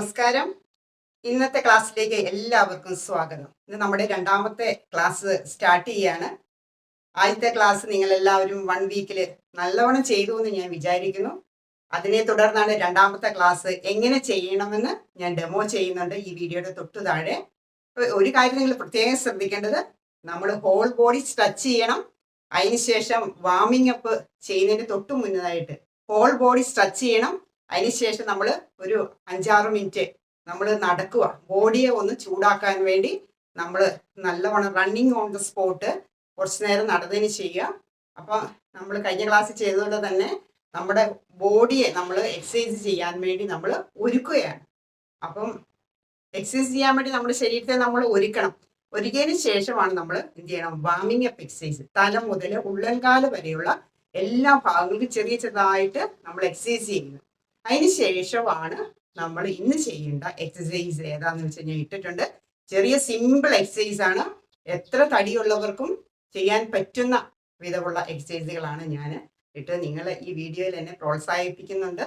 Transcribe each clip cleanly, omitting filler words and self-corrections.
നമസ്കാരം. ഇന്നത്തെ ക്ലാസ്സിലേക്ക് എല്ലാവർക്കും സ്വാഗതം. ഇത് നമ്മുടെ രണ്ടാമത്തെ ക്ലാസ് സ്റ്റാർട്ട് ചെയ്യാണ്. ആദ്യത്തെ ക്ലാസ് നിങ്ങൾ എല്ലാവരും 1 വീക്കിൽ നല്ലവണ്ണം ചെയ്തു എന്ന് ഞാൻ വിചാരിക്കുന്നു. അതിനെ തുടർന്നാണ് രണ്ടാമത്തെ ക്ലാസ് എങ്ങനെ ചെയ്യണമെന്ന് ഞാൻ ഡെമോ ചെയ്യുന്നുണ്ട് ഈ വീഡിയോയുടെ തൊട്ടു താഴെ. ഒരു കാര്യം നിങ്ങൾ പ്രത്യേകം ശ്രദ്ധിക്കേണ്ടത്, നമ്മൾ ഹോൾ ബോഡി സ്ട്രെച്ച് ചെയ്യണം. അതിനുശേഷം വാമിംഗ് അപ്പ് ചെയ്യുന്നതിന് തൊട്ട് മുന്നതായിട്ട് ഹോൾ ബോഡി സ്ട്രെച്ച് ചെയ്യണം. അതിനുശേഷം നമ്മൾ ഒരു 5-6 മിനിറ്റ് നമ്മൾ നടക്കുക. ബോഡിയെ ഒന്ന് ചൂടാക്കാൻ വേണ്ടി നമ്മൾ നല്ലവണ്ണം റണ്ണിങ് ഓൺ ദ സ്പോട്ട് കുറച്ച് നേരം നടന്നതിന് ചെയ്യുക. അപ്പം നമ്മൾ കഴിഞ്ഞ ക്ലാസ്സിൽ ചെയ്തതുകൊണ്ട് തന്നെ നമ്മുടെ ബോഡിയെ നമ്മൾ എക്സസൈസ് ചെയ്യാൻ വേണ്ടി നമ്മൾ ഒരുക്കുകയാണ്. അപ്പം എക്സസൈസ് ചെയ്യാൻ വേണ്ടി നമ്മുടെ ശരീരത്തെ നമ്മൾ ഒരുക്കണം. ഒരുക്കിയതിന് ശേഷമാണ് നമ്മൾ എന്ത് ചെയ്യണം, വാമിംഗ് അപ്പ് എക്സസൈസ്. തല മുതൽ ഉള്ളൻകാല് വരെയുള്ള എല്ലാ ഭാഗങ്ങൾക്കും ചെറിയ ചെറുതായിട്ട് നമ്മൾ എക്സസൈസ് ചെയ്യുന്നത്. അതിന് ശേഷമാണ് നമ്മൾ ഇന്ന് ചെയ്യേണ്ട എക്സസൈസ് ഏതാന്ന് വെച്ച് കഴിഞ്ഞാൽ ഇട്ടിട്ടുണ്ട്. ചെറിയ സിമ്പിൾ എക്സസൈസ് ആണ്. എത്ര തടിയുള്ളവർക്കും ചെയ്യാൻ പറ്റുന്ന വിധമുള്ള എക്സസൈസുകളാണ് ഞാൻ ഇട്ട് നിങ്ങൾ ഈ വീഡിയോയിൽ എന്നെ പ്രോത്സാഹിപ്പിക്കുന്നുണ്ട്.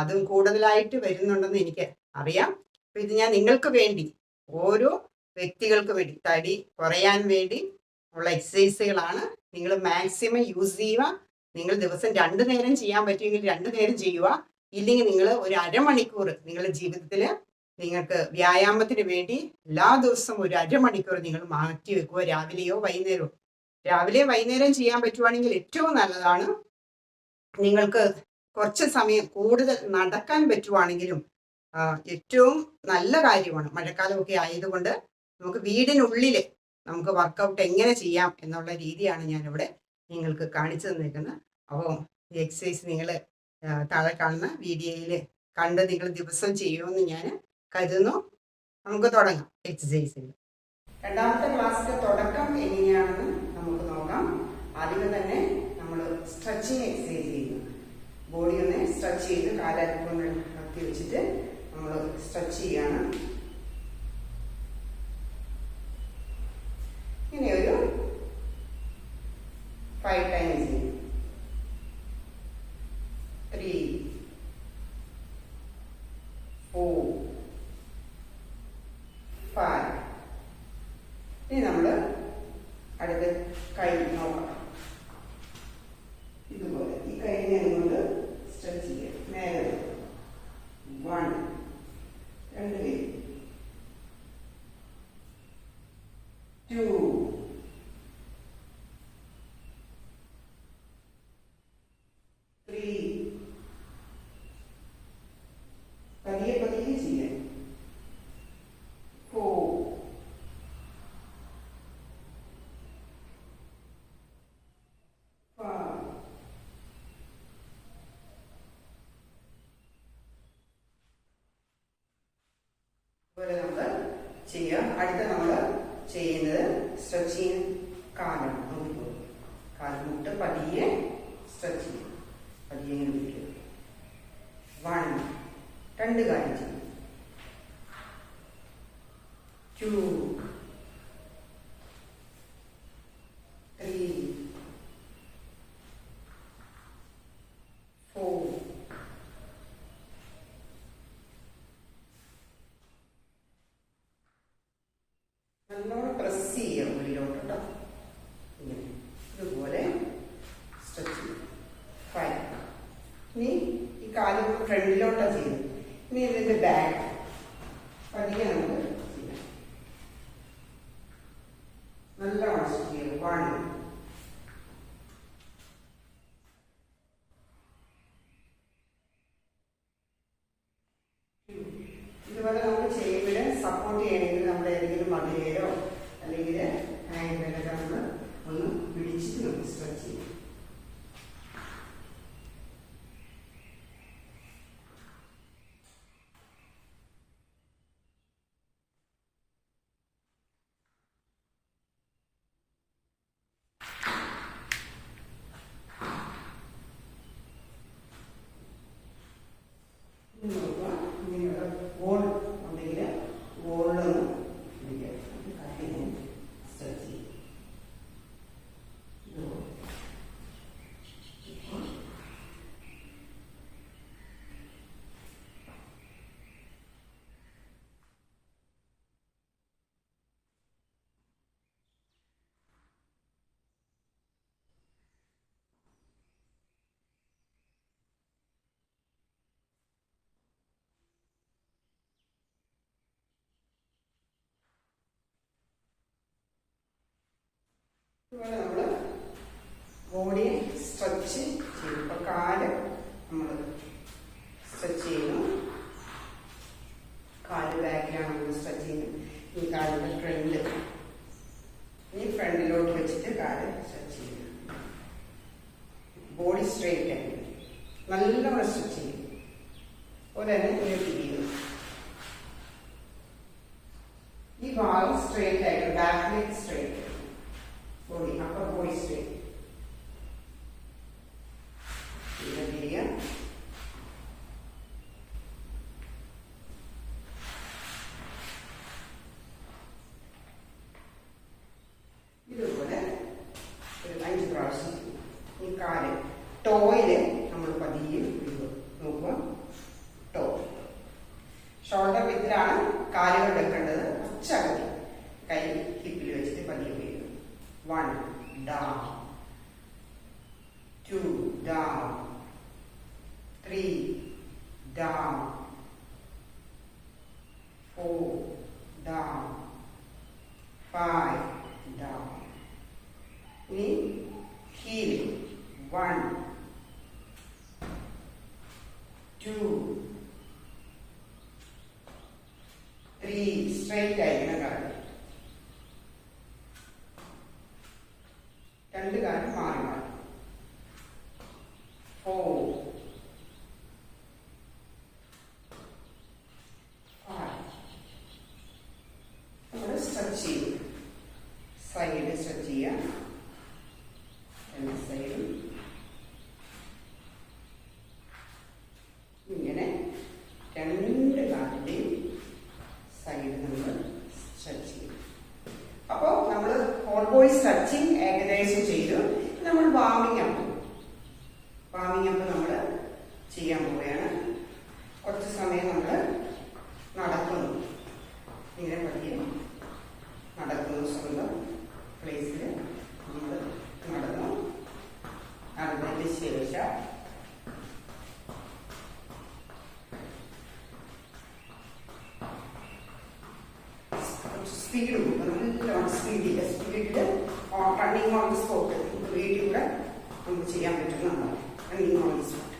അതും കൂടുതലായിട്ട് വരുന്നുണ്ടെന്ന് എനിക്ക് അറിയാം. അപ്പം ഇത് ഞാൻ നിങ്ങൾക്ക് വേണ്ടി, ഓരോ വ്യക്തികൾക്ക് വേണ്ടി, തടി കുറയാൻ വേണ്ടി ഉള്ള എക്സസൈസുകളാണ്. നിങ്ങൾ മാക്സിമം യൂസ് ചെയ്യുക. നിങ്ങൾ ദിവസം 2 നേരം ചെയ്യാൻ പറ്റുമെങ്കിൽ 2 നേരം ചെയ്യുക. ഇല്ലെങ്കിൽ നിങ്ങൾ ഒരു അരമണിക്കൂർ നിങ്ങളുടെ ജീവിതത്തിൽ നിങ്ങൾക്ക് വ്യായാമത്തിന് വേണ്ടി എല്ലാ ദിവസവും ഒരു അരമണിക്കൂർ നിങ്ങൾ മാറ്റി വെക്കുക. രാവിലെയോ വൈകുന്നേരമോ. രാവിലെ വൈകുന്നേരം ചെയ്യാൻ പറ്റുവാണെങ്കിൽ ഏറ്റവും നല്ലതാണ്. നിങ്ങൾക്ക് കുറച്ച് സമയം കൂടുതൽ നടക്കാൻ പറ്റുവാണെങ്കിലും ഏറ്റവും നല്ല കാര്യമാണ്. മഴക്കാലമൊക്കെ ആയതുകൊണ്ട് നമുക്ക് വീടിനുള്ളിൽ നമുക്ക് വർക്കൗട്ട് എങ്ങനെ ചെയ്യാം എന്നുള്ള രീതിയാണ് ഞാനിവിടെ നിങ്ങൾക്ക് കാണിച്ചു തന്നിരിക്കുന്നത്. അപ്പോൾ ഈ എക്സസൈസ് നിങ്ങൾ താഴെ കാണുന്ന വീഡിയോയിൽ കണ്ട് നിങ്ങൾ ദിവസം ചെയ്യുമെന്ന് ഞാൻ കരുതുന്നു. നമുക്ക് തുടങ്ങാം എക്സസൈസിൽ. രണ്ടാമത്തെ ക്ലാസ്സിന്റെ തുടക്കം എങ്ങനെയാണെന്ന് നമുക്ക് നോക്കാം. ആദ്യം തന്നെ നമ്മൾ സ്ട്രെച്ചിങ് എക്സസൈസ് ചെയ്യുന്നു. ബോഡി ഒന്ന് സ്ട്രെച്ച് ചെയ്ത് കാലൊന്ന് കത്തി വെച്ചിട്ട് നമ്മൾ സ്ട്രെച്ച് ചെയ്യാണ്. ഇങ്ങനെ ഒരു 5 ടൈംസ് ചെയ്യും. 3, 4, 5. ഇനി നമ്മൾ അടുത്ത കൈ നോക്കാം. ഇതുപോലെ ഈ കൈനെ കൊണ്ട് സ്ട്രെച്ച് ചെയ്യാം. നേരെ 1, 2 കൈ, 2, 3. പതിയെ പതിയെ ചെയ്യാം. 4, 5. ഇതുപോലെ നമ്മൾ ചെയ്യാം. അടുത്ത നമ്മൾ ചെയ്യുന്നത് സ്ട്രെച്ചിങ് കാലാണ്. കാൽമുട്ട് പതിയെ സ്ട്രെച്ച് ചെയ്യും. പതിയെ ഇങ്ങനെ പിടിക്കും. 1, 2 കാര്യം ചെയ്യും. 2, 3, 4, 5. നല്ലോണം പ്രസ് ചെയ്യാം ഉള്ളിലോട്ട് കേട്ടോ. ഇതുപോലെ സ്ട്രെച്ച് ചെയ്യും. 5. ഇനി ഈ കാല് ഫ്രണ്ടിലോട്ടാണ് ചെയ്യുന്നത്. ഇനി ഇതിന്റെ ബാക്ക് പതിയെ നമുക്ക് ചെയ്യാം. നല്ലോണം സ്ട്രെച്ച് ചെയ്യും. 1, 2. ഇതുപോലെ നമുക്ക് ചെയ്യുമ്പോൾ സപ്പോർട്ട് ചെയ്യണമെങ്കിൽ നമ്മുടെ ഏതെങ്കിലും മതിലേരോ അല്ലെങ്കിൽ ആംഗിലൊക്കെ നമ്മൾ ഒന്ന് പിടിച്ചിട്ട് നമുക്ക് സ്ട്രെച്ച് ചെയ്യും. ഇതുപോലെ നമ്മൾ ബോഡിയെ സ്ട്രെച്ച് ചെയ്യും. ഇപ്പോൾ കാല് നമ്മൾ സ്ട്രെച്ച് ചെയ്യുന്നു. കാല് ബാക്കിലാണ് നമ്മൾ സ്ട്രെച്ച് ചെയ്യുന്നത്. ഈ കാലിൻ്റെ ഫ്രണ്ട്, ഈ ഫ്രണ്ടിലോട്ട് വെച്ചിട്ട് കാല് സ്ട്രെച്ച് ചെയ്യുന്നു. ബോഡി സ്ട്രെയിറ്റ് ആയി നല്ലോണം സ്ട്രെച്ച് ചെയ്യും. അതുപോലെ തന്നെ തിരിയുന്നു. ഈ ഭാഗം സ്ട്രെയിറ്റ് ആയിട്ട് ബാക്കിലേക്ക് straight, body upper body straight. തിരിയുക. ഇതുപോലെ ഒരു 5 പ്രാവശ്യം. ഈ കാല് ടോയില് നമ്മൾ പതിയെ നോക്കുക. ടോ ഷോൾഡർ വിത്തിലാണ് കാലുകൾ വെക്കേണ്ടത്. കുറച്ചകത്തി കൈ ഹിപ്പിൽ വെച്ചിട്ട് പതിയെ വീഴും. 1 down, 2 down, 3 down, 4 down, 5 down. ഇനി heel 1 2 3 സ്ട്രൈറ്റ് ആയിരിക്കണം കാല്. 2 കാലം മാറി മാറി. 4 5 നമ്മൾ സ്ട്രെച്ച് ചെയ്യും. സൈഡ് സ്ട്രെച്ച് ചെയ്യാം. സൈഡും ഇങ്ങനെ 2 കാലിന്റെയും സൈഡ് നമ്മൾ സ്ട്രെച്ച് ചെയ്യും. അപ്പോൾ നമ്മൾ ഹോൾ ബോഡി സ്ട്രെച്ചിങ് ഏകദേശം ചെയ്തു. നമ്മൾ വാമിംഗ് അപ്പ് നമ്മൾ ചെയ്യാൻ പോവുകയാണ്. കുറച്ച് സമയം നമ്മൾ നടക്കുന്നു. ഇങ്ങനെ പതിയെ നടക്കുന്നു. സ്വന്തം പ്ലേസിൽ നമ്മൾ നടന്നു. നടന്നതിന് ശേഷം സ്പീഡ് നല്ലോണം സ്പീഡിൽ റണ്ണിങ് ഓൺ ദി സ്പോട്ട് നമുക്ക് വീട്ടിലൂടെ നമുക്ക് ചെയ്യാൻ പറ്റുന്നതാണ്. റണ്ണിങ് ഓൺ ദി സ്പോട്ട്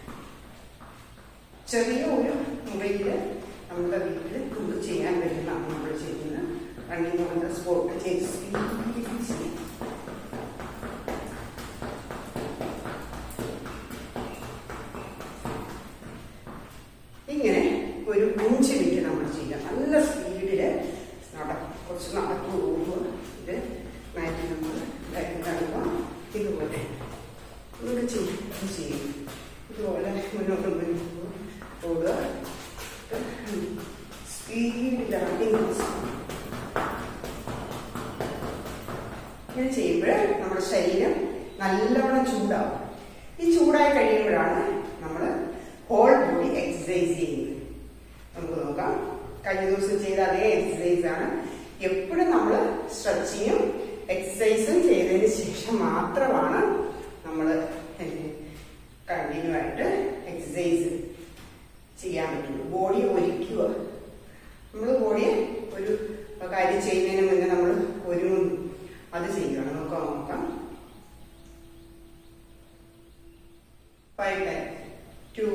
ചെറിയ ഒരു മുറിയിൽ നമ്മുടെ വീട്ടിൽ നമുക്ക് ചെയ്യാൻ പറ്റുന്നതാണ് നമ്മൾ ചെയ്യുന്നത്. റണ്ണിങ് ഓൺ ദി സ്പോട്ട് ചെയ്ത് സ്പീഡിൽ ഇങ്ങനെ ഒരു 5 മിനിറ്റ് നമ്മൾ ചെയ്യാം. നല്ല സ്പീഡില് കുറച്ച് നടന്നു പോകുമ്പോൾ ഇത് മാറ്റി നമ്മൾ കാണുമ്പോൾ ഇതുപോലെ ഇവിടെ ചെയ്യും. ഇതുപോലെ മുന്നോട്ട് ഓടുക. സ്പീഡിലാണ് ഇങ്ങനെ ചെയ്യുമ്പോൾ നമ്മുടെ ശരീരം നല്ലവണ്ണം ചൂടാവും. ഈ ചൂടായി കഴിയുമ്പോഴാണ് നമ്മൾ ഹോൾ ബോഡി എക്സസൈസ് ചെയ്യുന്നത്. നമുക്ക് നോക്കാം. കഴിഞ്ഞ ദിവസം ചെയ്ത അതേ എക്സസൈസ് ആണ്. എപ്പോഴും നമ്മൾ സ്ട്രെച്ചിങ്ങും എക്സസൈസും ചെയ്തതിന് ശേഷം മാത്രമാണ് നമ്മൾ കണ്ടിന്യൂ ആയിട്ട് എക്സസൈസ് ചെയ്യാൻ പറ്റുള്ളൂ. ബോഡി ഒരുക്കുക. നമ്മൾ ബോഡിയെ ഒരു കാര്യം ചെയ്യുന്നതിന് മുന്നേ നമ്മൾ ഒരുങ്ങുന്നു. അത് ചെയ്യുകയാണ്. നോക്കാം. 5 times 2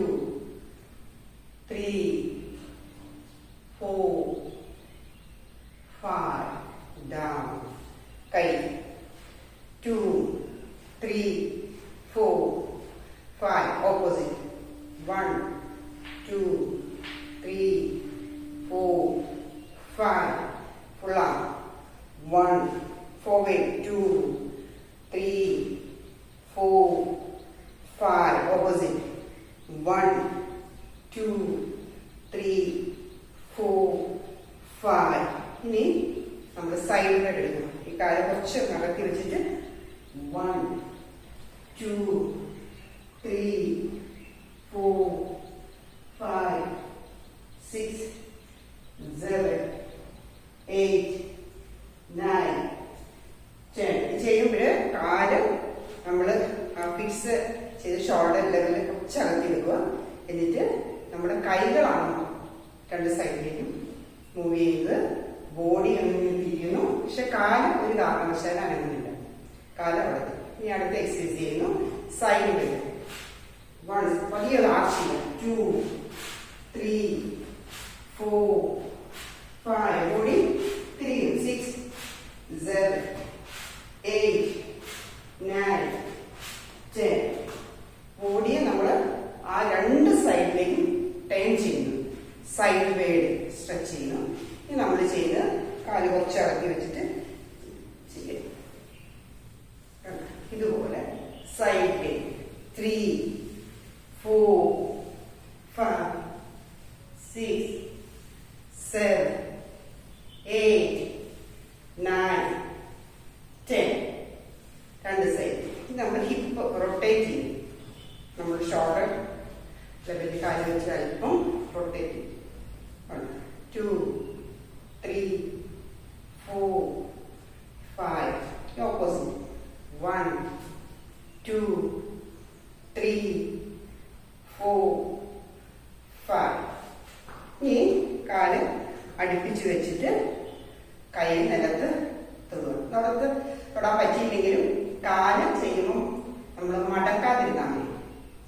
3 4 5 down. കൈ 2 3 4 5 opposite. 1 2 3 4 5 full arm. 1 forward 2 3 4 5 opposite. 1 2 3 4 5. ഇനി നമ്മൾ സൈഡിലോട്ട് എടുക്കണം. ഈ കാര്യം കുറച്ച് നടത്തി വെച്ചിട്ട് 1 2 3 4 5 6 7 8 9 10. ചെയ്യുമ്പോൾ കാല് നമ്മൾ ഫിക്സ് ചെയ്ത് ഷോൾഡർ ലെവലിൽ കുറച്ച് അകത്തി വെക്കുക. എന്നിട്ട് നമ്മുടെ കൈകളാണ് 2 സൈഡിലേക്കും മൂവ് ചെയ്ത് ബോഡി അങ്ങനെ തിരിയുന്നു. പക്ഷെ കാല് ഒരു കാരണവശാലും അനങ്ങുന്നില്ല. കാല് അവിടെ. ഇനി അടുത്ത എക്സസൈസ് ചെയ്യുന്നു. Side bend. 1 വലിയ ആർച്ച് ചെയ്യാം. 2 3 4 5 ബോഡി 3 6 7 8 9 10. ബോഡിയെ നമ്മൾ ആ രണ്ട് സൈഡിലേക്കും ടേൺ ചെയ്യുന്നു. സൈഡ് വേഡ് സ്ട്രെച്ച് ചെയ്യുന്നു. ഇനി നമ്മൾ ചെയ്ത് കാല് കുറച്ച് ഇറക്കി വെച്ചിട്ട് ചെയ്യും. ഇതുപോലെ സൈഡ് വേഡ്. 3 4 5 6 7 8 9 10. രണ്ട് സൈഡ്. നമ്മൾ ഹിപ്പ് റൊട്ടേറ്റ് ചെയ്യും. നമ്മൾ ഷോൾഡർ ലെവലിൽ കാല് വെച്ച് അല്പം റൊട്ടേറ്റ് ചെയ്യും. 1 2 3 4 5. ഓപ്പോസിറ്റ്. 1 2 3 4 5. ഇനി കാല് അടുപ്പിച്ച് വെച്ചിട്ട് കൈ നിലത്ത് തൊടാൻ പറ്റിയില്ലെങ്കിലും കാല് ചെയ്യുമ്പോൾ നമ്മൾ മടക്കാതിരുന്നാൽ മതി.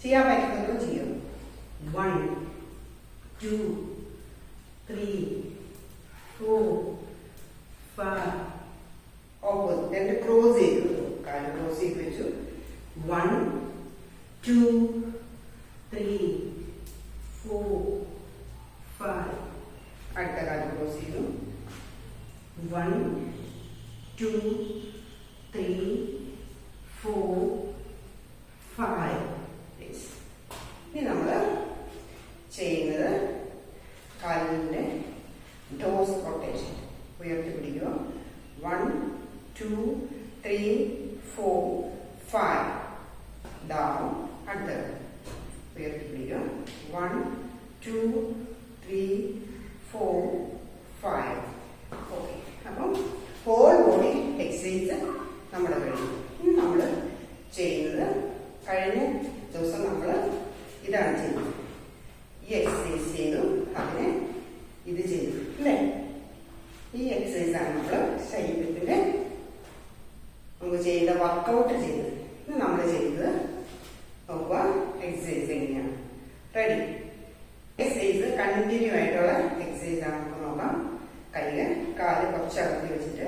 ചെയ്യാൻ പറ്റുന്നതും ചെയ്യും. 1 2 3 4 5. ഓപ്പോസിറ്റ്. രണ്ട് ക്രോസ് ചെയ്തു. കാല് ക്രോസ് ചെയ്ത് വെച്ചു. 1 2 3 4 5. അടുത്ത കാല് ക്രോസ് ചെയ്തു. 1 2 3 4 5. ഇനി നമ്മൾ ചെയ്യുന്നത് കാലിൻ്റെ ടോസ് റൊട്ടേഷൻ. ഉയർത്തി പിടിക്കുക. 1 2 3 4 5. ഡൗൺ. അടുത്തത് ഉയർത്തി പിടിക്കുക. 1 2 3 4 5. ഓക്കെ. അപ്പം ഹോൾ ബോഡി എക്സസൈസ് നമ്മുടെ കഴിഞ്ഞു. ഇനി നമ്മൾ ചെയ്യുന്നത്, കഴിഞ്ഞ ദിവസം നമ്മൾ ഇതാണ് ചെയ്യുന്നത്. ഈ എക്സസൈസ് ചെയ്തു, അതിനെ ഇത് ചെയ്തു അല്ലേ? ഈ എക്സസൈസാണ് നമ്മൾ ശരീരത്തിന്റെ നമുക്ക് ചെയ്ത വർക്കൗട്ട് ചെയ്തത്. ഇന്ന് നമ്മൾ ചെയ്തത് നോക്കുക എക്സസൈസ് എങ്ങനെയാണ്. റെഡി? എക്സസൈസ് കണ്ടിന്യൂ ആയിട്ടുള്ള എക്സസൈസ് ആണ്. നമുക്ക് നോക്കാം. കയ്യില് കാല് കുറച്ച് അകത്തി വെച്ചിട്ട്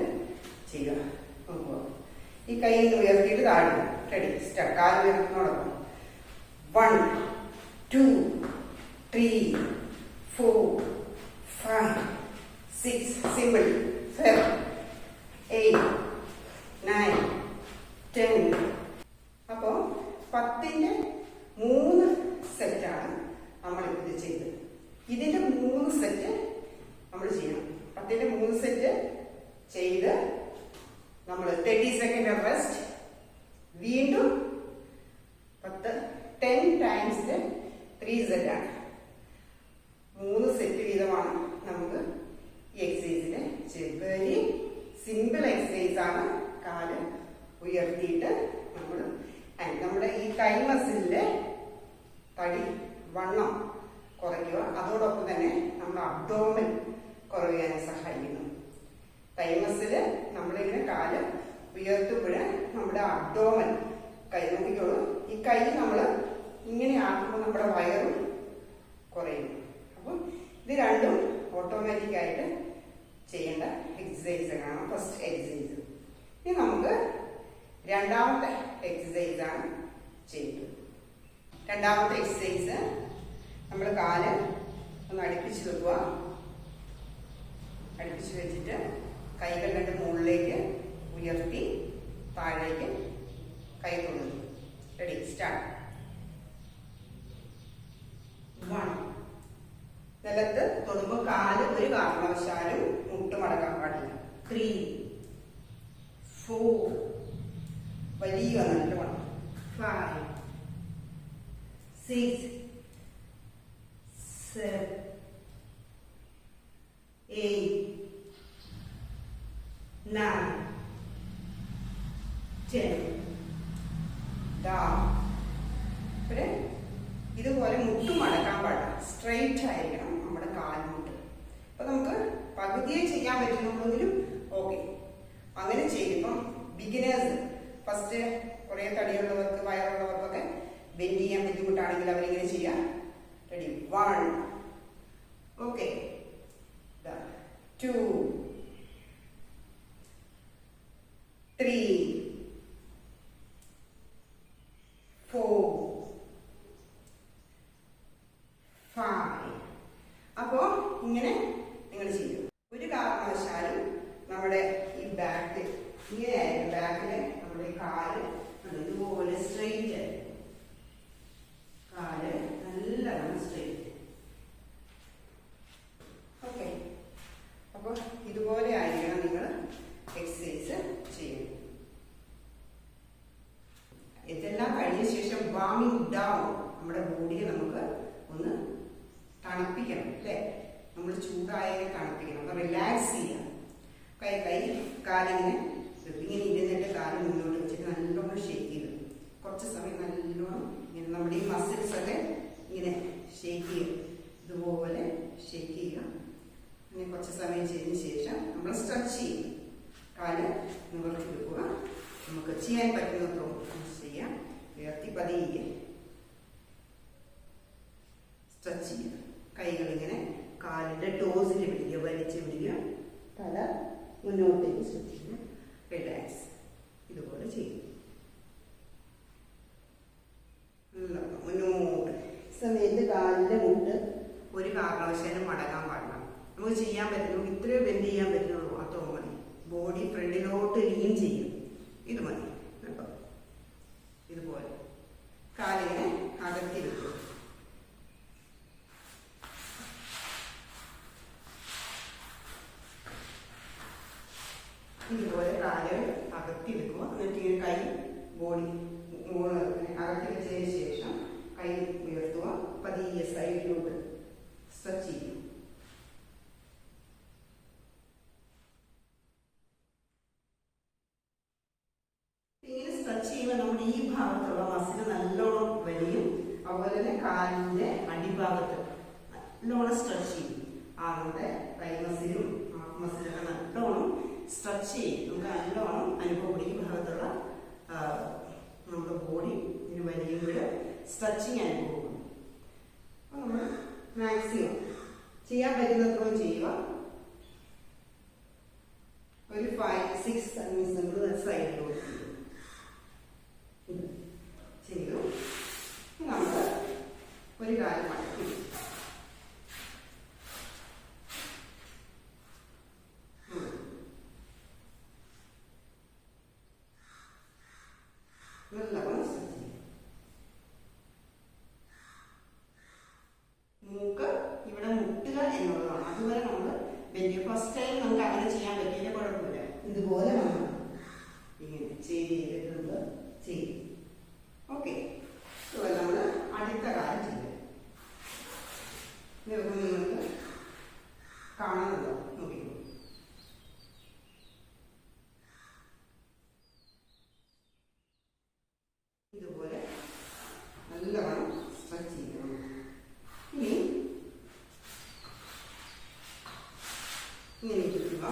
ചെയ്യുക. നോക്കുക. ഈ കയ്യിൽ ഉയർത്തിയിട്ട് താഴുക. റെഡി? സ്റ്റാർട്ട്. കാല് ഉയർത്തുന്നോടൊപ്പം 1 2 3 4 5 6. സിമ്പിൾ. 7 8 9 10. അപ്പോ 10ന്റെ 3 സെറ്റാണ് നമ്മൾ ഇത് ചെയ്തത്. ഇതിന്റെ 3 സെറ്റ് നമ്മൾ ചെയ്യണം. 10ന്റെ 3 സെറ്റ് ചെയ്ത് നമ്മൾ 30 സെക്കൻഡ് റെസ്റ്റ്. വീണ്ടും 10 ടൈംസിന്റെ 3 സെറ്റാണ്. 3 സെറ്റ് വീതമാണ് നമുക്ക് ഈ എക്സസൈസിന്റെ ചെയ്ത്. വെരി സിമ്പിൾ എക്സസൈസ് ആണ്. കാല് ഉയർത്തിയിട്ട് നമ്മൾ നമ്മുടെ ഈ കൈ മസിലിന്റെ തടി വണ്ണം കുറയ്ക്കുക. അതോടൊപ്പം തന്നെ നമ്മുടെ അബ്ഡോമൻ കുറയാൻ സഹായിക്കുന്നു. കൈ മസില് നമ്മളിങ്ങനെ കാല് ഉയർത്തുമ്പോൾ നമ്മുടെ അബ്ഡോമൻ കൈ നോക്കിക്കോളൂ. ഈ കൈ നമ്മൾ ഇങ്ങനെ ആക്കുമ്പോൾ നമ്മുടെ വയറും കുറയും. അപ്പം ഇത് രണ്ടും ഓട്ടോമാറ്റിക് ആയിട്ട് ചെയ്യേണ്ട എക്സസൈസുകളാണ്. First exercise. ഇനി നമുക്ക് രണ്ടാമത്തെ എക്സസൈസ് ആണ് ചെയ്യുന്നത്. രണ്ടാമത്തെ എക്സസൈസ് നമ്മൾ കാല് ഒന്ന് അടുപ്പിച്ച് വെക്കുക. അടുപ്പിച്ച് വെച്ചിട്ട് കൈകൾ രണ്ട് മുകളിലേക്ക് ഉയർത്തി താഴേക്ക് കൈ തൊടുന്നു. റെഡി? സ്റ്റാർട്ട്. 1. നിലത്ത് തൊടുമ്പോൾ കാല് ഒരു കാരണവശാലും മുട്ട് മടക്കാൻ പാടില്ല. 3 4 വലിയ നല്ലോണം. 5 6 7 8 9 10. ഇതുപോലെ മുട്ട് മടക്കാൻ പാടില്ല. സ്ട്രെയിറ്റ് ആയിരിക്കണം നമ്മുടെ കാൽമുട്ട്. അപ്പൊ നമുക്ക് പകുതിയെ ചെയ്യാൻ പറ്റുന്നുള്ളെങ്കിലും ഓക്കെ. അങ്ങനെ ചെയ്യുമ്പം ബിഗിനേഴ്സ് ഫസ്റ്റ് കുറേ തടിയുള്ളവർക്ക് വയറുള്ളവർക്കൊക്കെ ബെൻഡ് ചെയ്യാൻ ബുദ്ധിമുട്ടാണെങ്കിൽ അവരിങ്ങനെ ചെയ്യാം. റെഡി? 1, ഓക്കെ, 2, 3, 4, 5. അപ്പോ ഇങ്ങനെ നിങ്ങൾ ചെയ്യും. ഒരു കാരണവശാലും നമ്മുടെ ഈ ബാക്ക് ഇങ്ങനെയായിരുന്നു. ബാക്കില് നമ്മുടെ കാല് ഇതുപോലെ സ്ട്രെയിറ്റ് ആയിരുന്നു. കാല് നല്ലതാണ് സ്ട്രെയിറ്റ്. ഓക്കെ, അപ്പോൾ ഇതുപോലെ ആയിരിക്കണം നിങ്ങൾ എക്സസൈസ് ചെയ്യുന്നത്. ഇതെല്ലാം കഴിഞ്ഞ ശേഷം വാമിംഗ് ഡൗൺ, നമ്മുടെ ബോഡിയെ നമുക്ക് ഒന്ന് തണുപ്പിക്കണം അല്ലേ? നമ്മൾ ചൂടായതിനെ തണുപ്പിക്കണം, ഒന്ന് റിലാക്സ് ചെയ്യാം. കാലിങ്ങനെ ഇങ്ങനെ ഇരുന്നിട്ട് കാല് മുന്നോട്ട് വെച്ചിട്ട് നല്ലോണം ഷേക്ക് ചെയ്തു. കുറച്ച് സമയം നല്ലോണം ഇങ്ങനെ നമ്മുടെ ഈ മസിൽസ് ഒക്കെ ഇങ്ങനെ ഷേക്ക് ചെയ്യും. ഇതുപോലെ ഷേക്ക് ചെയ്യുക. അങ്ങനെ കുറച്ച് സമയം ചെയ്തതിന് ശേഷം നമ്മൾ സ്ട്രെച്ച് ചെയ്യും. കാല് നിവർത്തി വെക്കുക. നമുക്ക് ചെയ്യാൻ പറ്റുന്നത്രോ ചെയ്യാം. ഉയർത്തി പതിയെ സ്ട്രെച്ച് ചെയ്യുക. കൈകളിങ്ങനെ കാലിൻ്റെ ടോസിൽ പിടിക്കുക, വലിച്ച് പിടിക്കുക. തല മുന്നോട്ടേക്ക് സ്ട്രെച്ച് ചെയ്യുക. റിലാക്സ്. ഇതുപോലെ ചെയ്യും. മുന്നോട്ട് സമയത്ത് കാലിൻ്റെ മുട്ട് ഒരു കാരണവശാലും മടങ്ങാൻ പാടില്ല. നമുക്ക് ചെയ്യാൻ പറ്റുള്ളൂ, ഇത്രയോ ബെൻഡ് ചെയ്യാൻ പറ്റുള്ളൂ. അതോ മതി. ബോഡി ഫ്രണ്ടിലോട്ട് ലീൻ ചെയ്യും. ഇത് മതി കേട്ടോ. ഇതുപോലെ കാലിങ്ങനെ അകത്തി വെക്കും. ഇതുപോലെ കാല് അകത്തി വെക്കുക. എന്നിട്ട് ഇങ്ങനെ കൈ ബോഡി അകത്തി വെച്ചതിന് ശേഷം കൈ ഉയർത്തുക. പതിയെ സൈഡിലോട്ട് സ്ട്രെച്ച് ചെയ്യും. ഇങ്ങനെ സ്ട്രെച്ച് ചെയ്യുമ്പോൾ നമ്മുടെ ഈ ഭാഗത്തുള്ള മസിൽ നല്ലോണം വലിയും. അതുപോലെ തന്നെ കാലിൻ്റെ അടിഭാഗത്ത് നല്ലോണം സ്ട്രെച്ച് ചെയ്യും. ആളുടെ കൈ മസിലും മസിലൊക്കെ നല്ലോണം സ്ട്രെച്ച് ചെയ്യും. നമുക്ക് നല്ലോണം അനുഭവപ്പെടും. ഈ ഭാഗത്തുള്ള നമ്മുടെ ബോഡി ഇതിന് വലിയുമ്പോൾ സ്ട്രെച്ചിങ് അനുഭവപ്പെടും. അപ്പോൾ നമ്മൾ മാക്സിമം ചെയ്യാൻ പറ്റുന്നത്രയും ചെയ്യുക. ഒരു 5-6 സെക്കൻഡ്സ് നമ്മൾ സൈഡിലോട്ട് ചെയ്തു. നമ്മൾ ഒരു കാര്യം മടക്കി മൂക്ക് ഇവിടെ മുട്ടുക എന്നുള്ളതാണ്. അതുവരെ നമ്മൾ വലിയ ഫസ്റ്റ് ടൈം നമുക്ക് അങ്ങനെ ചെയ്യാൻ പറ്റിയ കുഴപ്പമില്ല. ഇതുപോലെ നമ്മൾ ഇങ്ങനെ ചെയ്തിട്ടുണ്ട് ചെയ്യും. ഓക്കെ, അതുപോലെ നമ്മൾ അടുത്ത കാര്യം ചെയ്യും. നിങ്ങൾക്ക് കാണുന്നുണ്ടോ? നോക്കിക്കോ. ഇതുപോലെ നല്ലവണ്ണം സ്ട്രെച്ച് ചെയ്യണം. ഇനി ഇങ്ങനെ ഇരിക്കുക.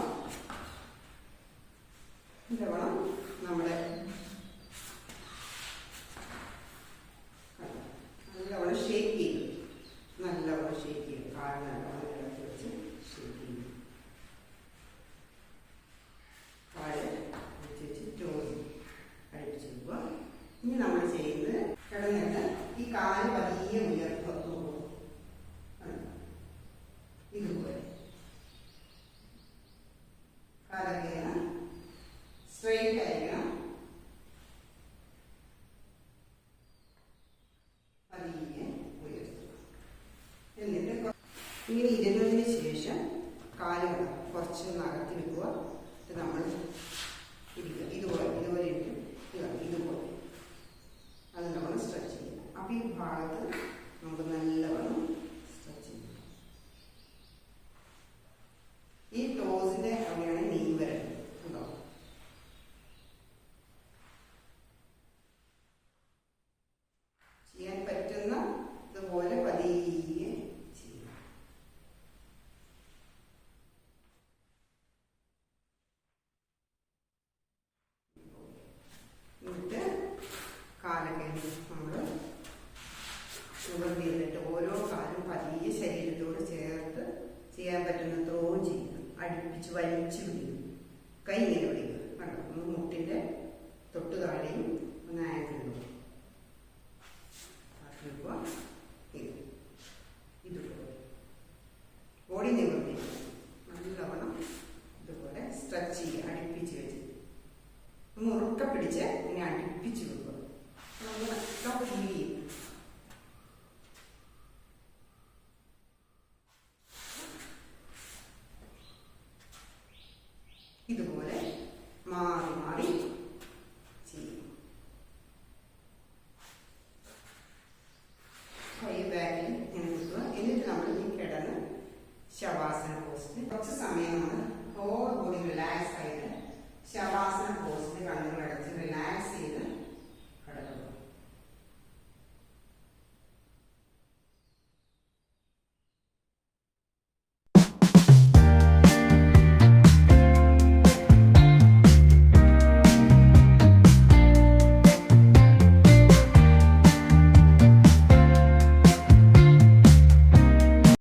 നല്ലവണ്ണം നമ്മുടെ നല്ലവണ്ണം ഷേക്ക് ചെയ്യും. നല്ലവണ്ണം ഷേക്ക് ചെയ്യും. കാല് നല്ലവണ്ണം ഇറക്കി വെച്ച് ഷേക്ക് ചെയ്യും. കാല് വെച്ച് ടോസ് കഴിപ്പിച്ച് പോവുക. ഇനി നമ്മൾ ചെയ്യുന്നത് കിടന്നിട്ട് ഈ കാല് വലിയ ഉയർത്തുക. ഇതുപോലെ കാലൊക്കെ സ്ട്രെയിറ്റ് ആയിരിക്കണം. വലിയ ഉയർത്തുക. എന്നിട്ട് ഇങ്ങനെ ഇരുന്നതിന് ശേഷം കാലുകൾ കുറച്ചൊന്ന് അകത്തി വെക്കുക. നമ്മൾ ഇരിക്കുക. ഇതുപോലെ ഇതുപോലെ ഇരിക്കും. ഇതുപോലെ അത് നമ്മൾ സ്ട്രെച്ച് ചെയ്യണം. അപ്പോൾ ഈ ഭാഗത്ത് നമുക്ക് നല്ലവണ്ണം സ്ട്രെച്ച് ചെയ്യണം. ഈ ടോസിൻ്റെ അവിടെയാണ് നീ വരുന്നത്. ഉണ്ടോ? ചെയ്യാൻ പറ്റുന്ന ഇതുപോലെ പതിയെ ചെയ്യണം. കാലൊക്കെ നമ്മൾ നിവർത്തി ചെയ്തിട്ട് ഓരോ കാലും പതിയെ ശരീരത്തോട് ചേർത്ത് ചെയ്യാൻ പറ്റുന്നത്രയും ചെയ്യും. അടുപ്പിച്ച് വലിച്ചു പിടിക്കും. കൈ ഇങ്ങനെ പിടിക്കും. കണ്ടോ? ഒന്ന് മുട്ടിൻ്റെ തൊട്ട് താഴെയും ഒന്ന് ആങ്കിൾ